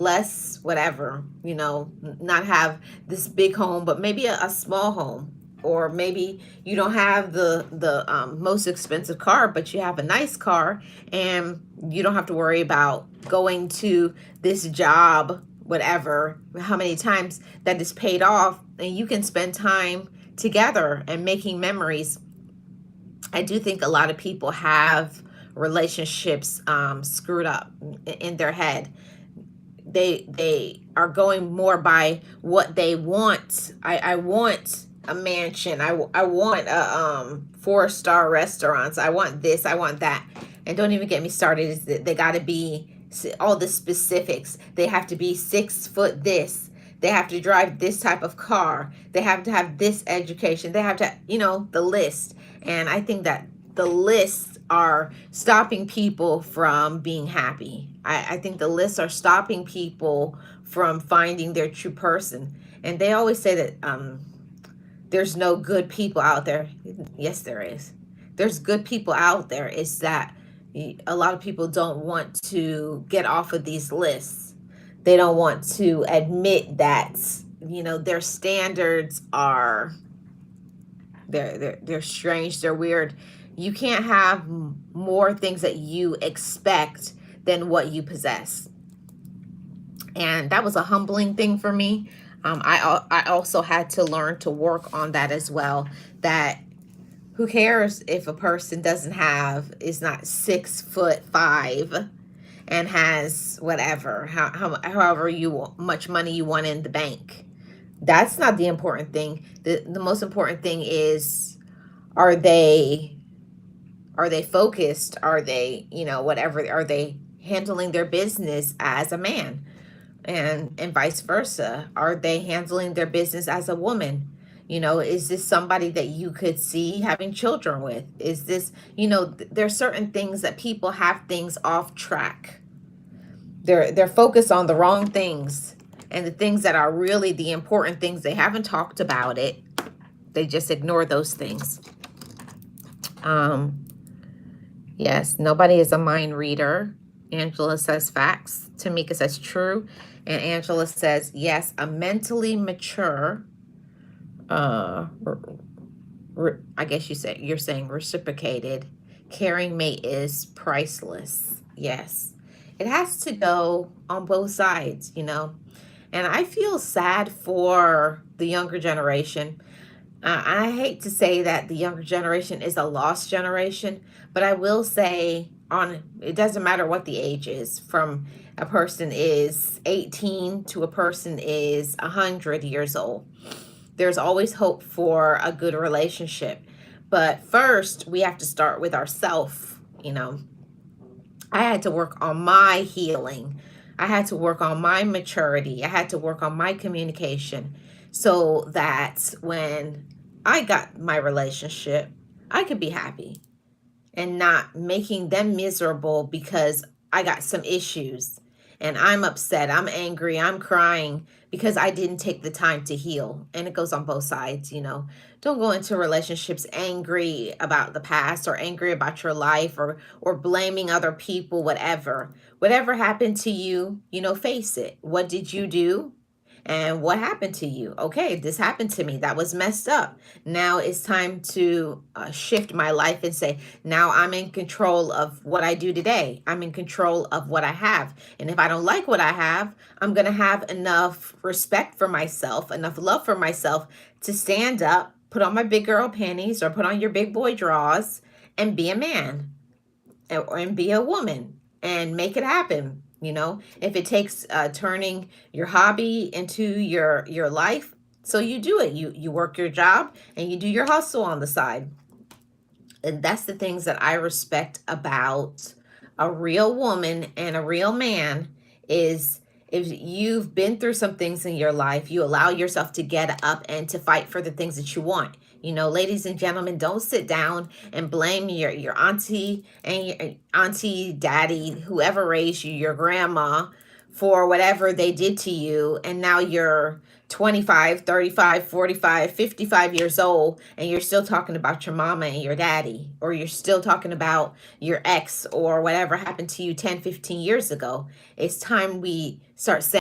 less whatever, not have this big home, but maybe a small home. Or maybe you don't have the most expensive car, but you have a nice car, and you don't have to worry about going to this job, whatever, how many times that is paid off, and you can spend time together and making memories. I do think a lot of people have relationships screwed up in their head. They are going more by what they want. I want a mansion. I want a 4-star restaurants. I want this. I want that. And don't even get me started. Is that they got to be all the specifics. They have to be 6 foot this. They have to drive this type of car. They have to have this education. They have to, the list. And I think that the lists are stopping people from being happy. I think the lists are stopping people from finding their true person. And they always say that there's no good people out there. Yes, there is. There's good people out there. It's that a lot of people don't want to get off of these lists. They don't want to admit that their standards are they're strange, they're weird. You can't have more things that you expect than what you possess. And that was a humbling thing for me. I also had to learn to work on that as well. That who cares if a person is not 6'5" and has whatever, however much money you want in the bank. That's not the important thing. The most important thing is, are they focused? Are they, whatever, are they handling their business as a man? And vice versa. Are they handling their business as a woman? Is this somebody that you could see having children with? Is this, there's certain things that people have things off track. They're focused on the wrong things, and the things that are really the important things, they haven't talked about it. They just ignore those things. Yes, nobody is a mind reader. Angela says facts. Tamika says true. And Angela says, yes, a mentally mature, I guess you're saying reciprocated, caring mate is priceless. Yes. It has to go on both sides, And I feel sad for the younger generation. I hate to say that the younger generation is a lost generation, but I will say it doesn't matter what the age is, from a person is 18 to a person is 100 years old. There's always hope for a good relationship. But first, we have to start with ourselves, I had to work on my healing. I had to work on my maturity. I had to work on my communication so that when I got my relationship, I could be happy and not making them miserable because I got some issues and I'm upset, I'm angry, I'm crying because I didn't take the time to heal. And it goes on both sides, Don't go into relationships angry about the past or angry about your life or blaming other people, whatever. Whatever happened to you, face it. What did you do? And what happened to you? Okay, this happened to me. That was messed up. Now it's time to shift my life and say, now I'm in control of what I do today. I'm in control of what I have. And if I don't like what I have, I'm going to have enough respect for myself, enough love for myself to stand up, put on my big girl panties or put on your big boy drawers and be a man and be a woman and make it happen. If it takes turning your hobby into your life, so you do it. You work your job and you do your hustle on the side. And that's the things that I respect about a real woman and a real man is if you've been through some things in your life, you allow yourself to get up and to fight for the things that you want. Ladies and gentlemen, don't sit down and blame your auntie and your auntie, daddy, whoever raised you, your grandma, for whatever they did to you, and now you're 25, 35, 45, 55 years old, and you're still talking about your mama and your daddy, or you're still talking about your ex or whatever happened to you 10, 15 years ago. It's time we start saying